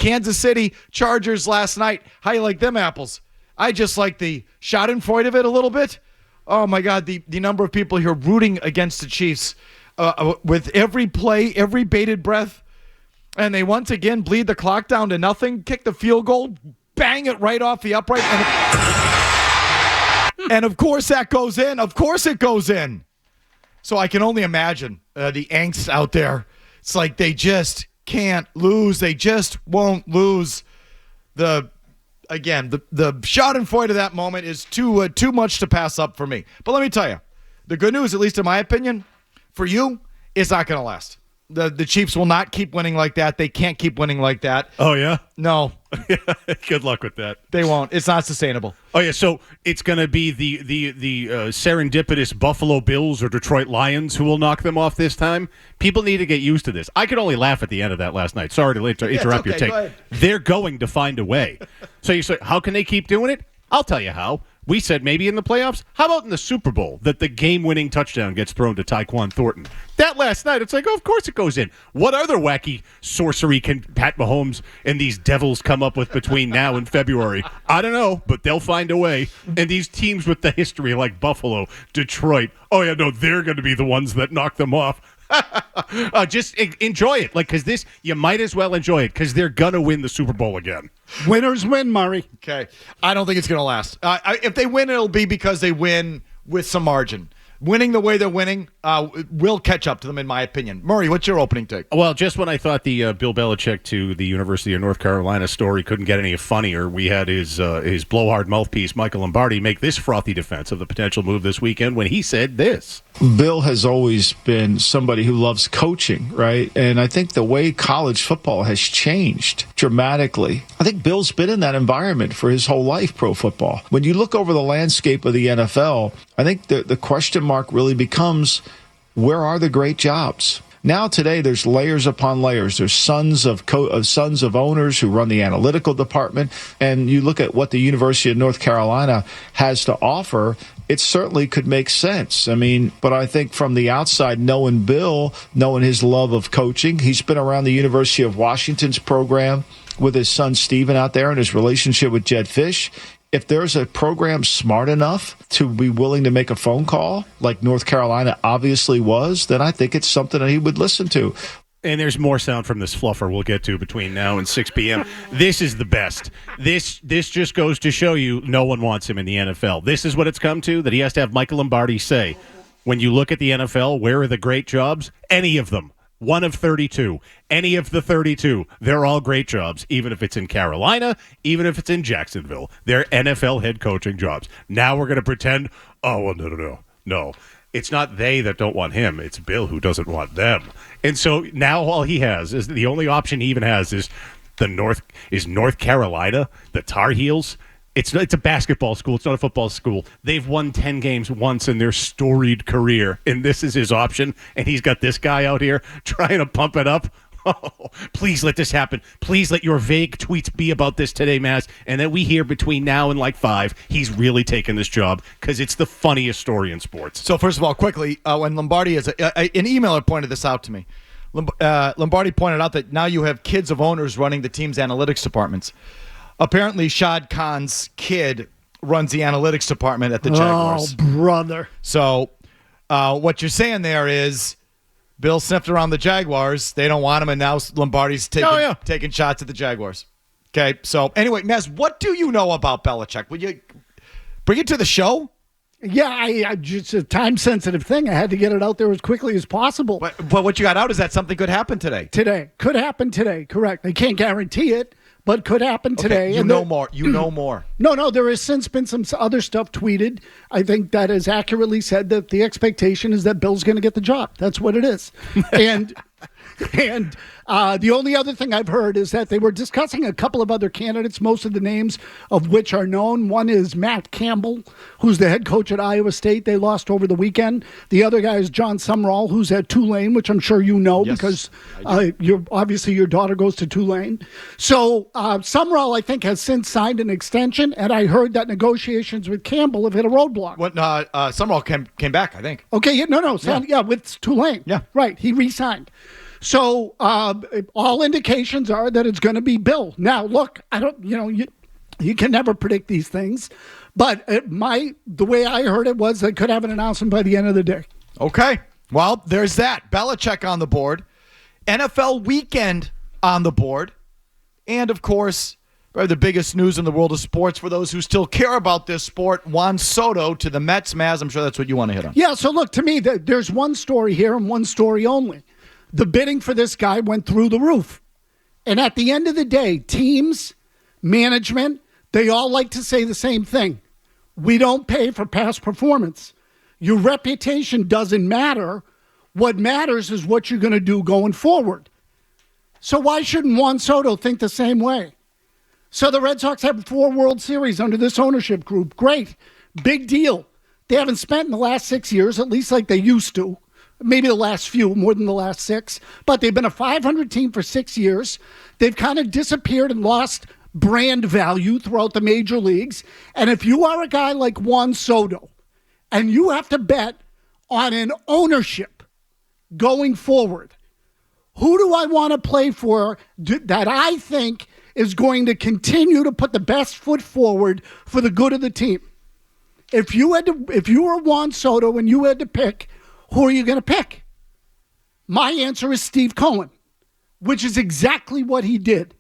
Kansas City Chargers last night. How you like them apples? I just like the schadenfreude of it a little bit. Oh, my God, the number of people here rooting against the Chiefs with every play, every bated breath. And they once again bleed the clock down to nothing, kick the field goal, bang it right off the upright. And of course that goes in. Of course it goes in. So I can only imagine the angst out there. It's like they just can't lose. They just won't lose. The schadenfreude of that moment is too much to pass up for me. But let me tell you, the good news, at least in my opinion, for you, is not going to last. The Chiefs will not keep winning like that. They can't keep winning like that. Oh, yeah? No. Good luck with that. They won't. It's not sustainable. Oh, yeah, so it's going to be the serendipitous Buffalo Bills or Detroit Lions who will knock them off this time? People need to get used to this. I could only laugh at the end of that last night. Sorry to interrupt your take. Go ahead. They're going to find a way. So you say, how can they keep doing it? I'll tell you how. We said maybe in the playoffs. How about in the Super Bowl that the game-winning touchdown gets thrown to Tyquan Thornton? That last night, it's like, oh, of course it goes in. What other wacky sorcery can Pat Mahomes and these devils come up with between now and February? I don't know, but they'll find a way. And these teams with the history like Buffalo, Detroit, oh, yeah, no, they're going to be the ones that knock them off. Just enjoy it, because this, you might as well enjoy it, because they're going to win the Super Bowl again. Winners win, Murray. Okay. I don't think it's going to last. If they win, it'll be because they win with some margin. Winning the way they're winning will catch up to them, in my opinion. Murray, what's your opening take? Well, just when I thought the Bill Belichick to the University of North Carolina story couldn't get any funnier, we had his blowhard mouthpiece, Michael Lombardi, make this frothy defense of the potential move this weekend when he said this. Bill has always been somebody who loves coaching, right? And I think the way college football has changed dramatically. I think Bill's been in that environment for his whole life, pro football. When you look over the landscape of the NFL, I think the question mark really becomes, where are the great jobs? Now today, there's layers upon layers. There's sons of owners who run the analytical department, and you look at what the University of North Carolina has to offer. It certainly could make sense. I mean, but I think from the outside, knowing Bill, knowing his love of coaching, he's been around the University of Washington's program with his son Stephen out there and his relationship with Jed Fish. If there's a program smart enough to be willing to make a phone call, like North Carolina obviously was, then I think it's something that he would listen to. And there's more sound from this fluffer we'll get to between now and 6 p.m. This is the best. This just goes to show you no one wants him in the NFL. This is what it's come to, that he has to have Michael Lombardi say, when you look at the NFL, where are the great jobs? Any of them. One of 32. Any of the 32. They're all great jobs, even if it's in Carolina, even if it's in Jacksonville. They're NFL head coaching jobs. Now we're going to pretend, oh, well, no. It's not they that don't want him. It's Bill who doesn't want them. And so now all he has is the only option he even has is North Carolina, the Tar Heels. It's a basketball school. It's not a football school. They've won 10 games once in their storied career, and this is his option. And he's got this guy out here trying to pump it up. Oh, please let this happen. Please let your vague tweets be about this today, Mazz. And then we hear between now and 5, he's really taking this job because it's the funniest story in sports. So first of all, quickly, when Lombardi an emailer pointed this out to me. Lombardi pointed out that now you have kids of owners running the team's analytics departments. Apparently, Shad Khan's kid runs the analytics department at the Jaguars. Oh, brother. So what you're saying there is Bill sniffed around the Jaguars. They don't want him, and now Lombardi's taking shots at the Jaguars. Okay, so anyway, Mazz, what do you know about Belichick? Will you bring it to the show? Yeah, I just a time-sensitive thing. I had to get it out there as quickly as possible. But what you got out is that something could happen today. Could happen today, correct. I can't guarantee it, but could happen today. Okay, you know more. No, there has since been some other stuff tweeted. I think that has accurately said that the expectation is that Bill's going to get the job. That's what it is. And the only other thing I've heard is that they were discussing a couple of other candidates, most of the names of which are known. One is Matt Campbell, who's the head coach at Iowa State. They lost over the weekend. The other guy is John Sumrall, who's at Tulane, which I'm sure you know because your daughter goes to Tulane. So Sumrall, I think, has since signed an extension, and I heard that negotiations with Campbell have hit a roadblock. Sumrall came back, I think. Okay, with Tulane. Yeah. Right, he re-signed. So all indications are that it's going to be Bill. Now, look, I don't, you can never predict these things, but the way I heard it was they could have an announcement by the end of the day. Okay. Well, there's that. Belichick on the board. NFL weekend on the board. And, of course, probably the biggest news in the world of sports for those who still care about this sport, Juan Soto to the Mets. Mazz, I'm sure that's what you want to hit on. Yeah, so look, to me, there's one story here and one story only. The bidding for this guy went through the roof. And at the end of the day, teams, management, they all like to say the same thing. We don't pay for past performance. Your reputation doesn't matter. What matters is what you're going to do going forward. So why shouldn't Juan Soto think the same way? So the Red Sox have 4 World Series under this ownership group. Great. Big deal. They haven't spent in the last 6 years, at least like they used to. Maybe the last few, more than the last 6. But they've been a 500 team for 6 years. They've kind of disappeared and lost brand value throughout the major leagues. And if you are a guy like Juan Soto and you have to bet on an ownership going forward, who do I want to play for that I think is going to continue to put the best foot forward for the good of the team? If you were Juan Soto and you had to pick, who are you going to pick? My answer is Steve Cohen, which is exactly what he did.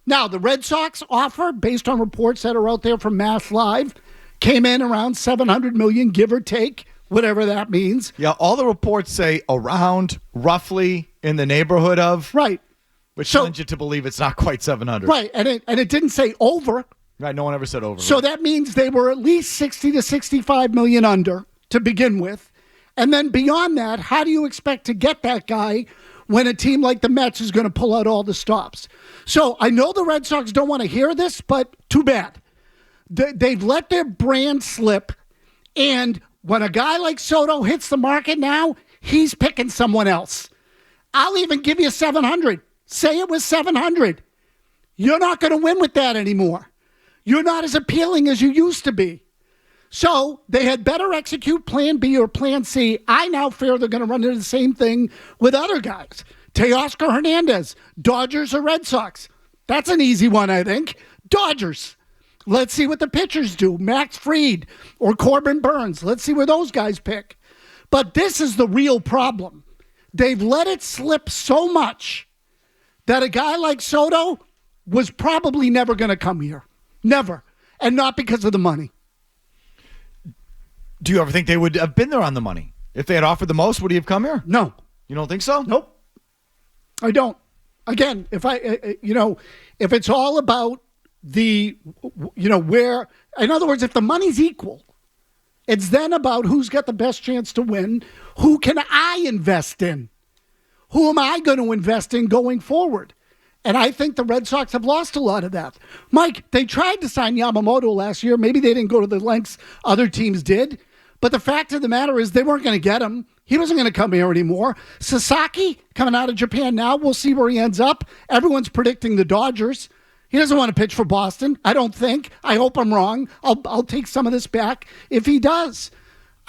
Now, the Red Sox offer, based on reports that are out there from Mass Live, came in around $700 million, give or take, whatever that means. Yeah, all the reports say around, roughly, in the neighborhood of. Right. Which lends you to believe it's not quite 700. Right, and it didn't say over. Right, no one ever said over. So that means they were at least 60 to 65 million under to begin with. And then beyond that, how do you expect to get that guy when a team like the Mets is going to pull out all the stops? So I know the Red Sox don't want to hear this, but too bad. They've let their brand slip, and when a guy like Soto hits the market now, he's picking someone else. I'll even give you 700. Say it was 700. You're not going to win with that anymore. You're not as appealing as you used to be. So they had better execute plan B or plan C. I now fear they're going to run into the same thing with other guys. Teoscar Hernandez, Dodgers or Red Sox. That's an easy one, I think. Dodgers. Let's see what the pitchers do. Max Fried or Corbin Burns. Let's see where those guys pick. But this is the real problem. They've let it slip so much that a guy like Soto was probably never going to come here. Never. And not because of the money. Do you ever think they would have been there on the money? If they had offered the most, would he have come here? No. You don't think so? Nope. I don't. Again, if it's all about where, in other words, if the money's equal, it's then about who's got the best chance to win. Who can I invest in? Who am I going to invest in going forward? And I think the Red Sox have lost a lot of that. Mike, they tried to sign Yamamoto last year. Maybe they didn't go to the lengths other teams did. But the fact of the matter is they weren't going to get him. He wasn't going to come here anymore. Sasaki, coming out of Japan now. We'll see where he ends up. Everyone's predicting the Dodgers. He doesn't want to pitch for Boston, I don't think. I hope I'm wrong. I'll take some of this back if he does.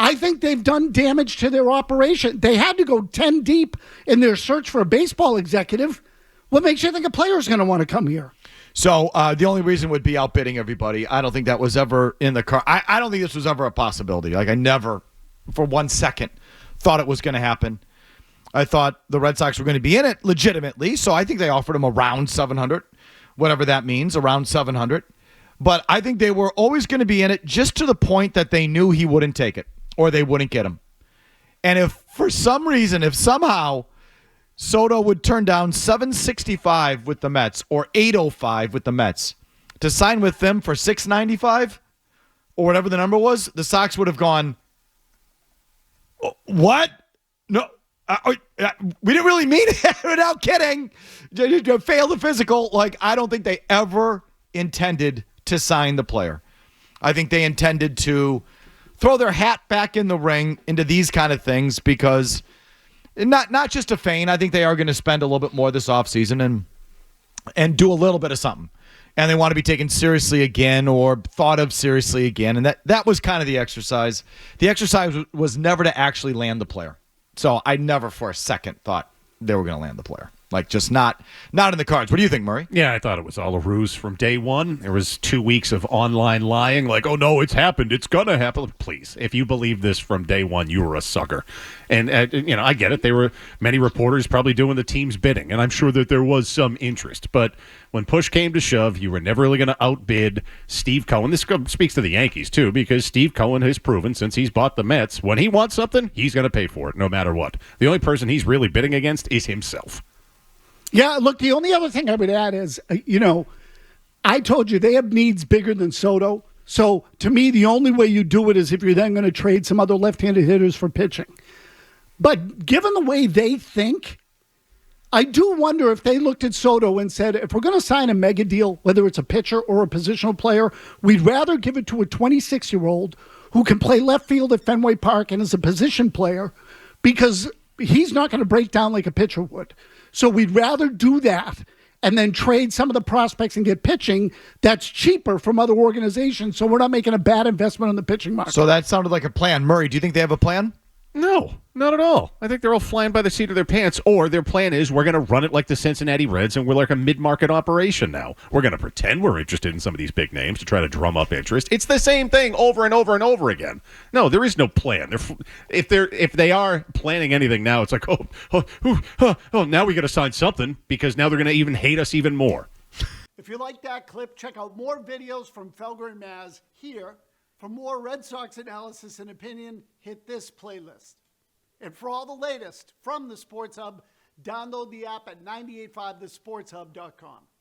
I think they've done damage to their operation. They had to go 10 deep in their search for a baseball executive. What makes you think a player is going to want to come here? So the only reason would be outbidding everybody. I don't think that was ever in the car. I don't think this was ever a possibility. Like, I never, for 1 second, thought it was going to happen. I thought the Red Sox were going to be in it legitimately, so I think they offered him around 700, whatever that means, around 700. But I think they were always going to be in it just to the point that they knew he wouldn't take it or they wouldn't get him. And if for some reason, if somehow Soto would turn down $765 with the Mets or $805 with the Mets to sign with them for $695 or whatever the number was, the Sox would have gone, what? No, we didn't really mean it. Without kidding. Fail the physical. Like, I don't think they ever intended to sign the player. I think they intended to throw their hat back in the ring into these kind of things because not just to feign. I think they are going to spend a little bit more this offseason and do a little bit of something. And they want to be taken seriously again or thought of seriously again. And that was kind of the exercise. The exercise was never to actually land the player. So I never for a second thought they were going to land the player. Like, just not in the cards. What do you think, Murray? Yeah, I thought it was all a ruse from day one. There was 2 weeks of online lying, like, oh, no, it's happened. It's going to happen. Please, if you believe this from day one, you were a sucker. And, I get it. There were many reporters probably doing the team's bidding, and I'm sure that there was some interest. But when push came to shove, you were never really going to outbid Steve Cohen. This speaks to the Yankees, too, because Steve Cohen has proven since he's bought the Mets, when he wants something, he's going to pay for it no matter what. The only person he's really bidding against is himself. Yeah, look, the only other thing I would add is, I told you they have needs bigger than Soto. So to me, the only way you do it is if you're then going to trade some other left-handed hitters for pitching. But given the way they think, I do wonder if they looked at Soto and said, if we're going to sign a mega deal, whether it's a pitcher or a positional player, we'd rather give it to a 26-year-old who can play left field at Fenway Park and is a position player, because he's not going to break down like a pitcher would. So we'd rather do that and then trade some of the prospects and get pitching that's cheaper from other organizations, so we're not making a bad investment on the pitching market. So that sounded like a plan. Murray, do you think they have a plan? No, not at all. I think they're all flying by the seat of their pants, or their plan is we're going to run it like the Cincinnati Reds, and we're like a mid-market operation now. We're going to pretend we're interested in some of these big names to try to drum up interest. It's the same thing over and over and over again. No, there is no plan. If they are planning anything now, it's like, now we got to sign something, because now they're going to even hate us even more. If you like that clip, check out more videos from Felger and Mazz here. For more Red Sox analysis and opinion, hit this playlist. And for all the latest from the Sports Hub, download the app at 985thesportshub.com.